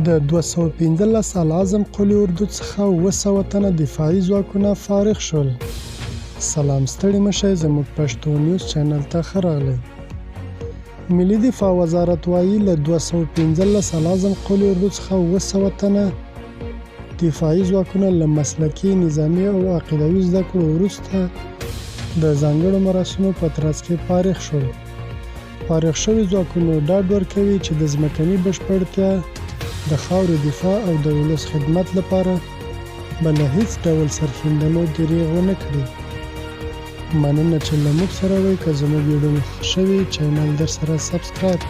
د 215 اعظم قوي اردو څخه 700 تنه دفاعي ځواکونه فارغ شول. سلام ستړي مشئ زموږ پښتو نیوز چینل ته ښه راغلی. ملي دفاع وزارت وایي له 215 اعظم قوي اردو څخه 700 تنه دفاعي ځواکونه له مسلکي، نظامي او عقیدوي زده کړو وروسته د ځانګړو مراسمو په ترڅ کې فارغ شول. فارغ شوي ځواکونو ډاډ ورکوي چې د ځمکني بشپړتیا، د خاورې دفاع او د ولس خدمت لپاره به له هیڅ ډول سرښندنو دریغ ونه کړي. مننه چې له موږ سره وئ. که زموږ ویډیو مو خوښ شوي چینل در سره سبسکرایب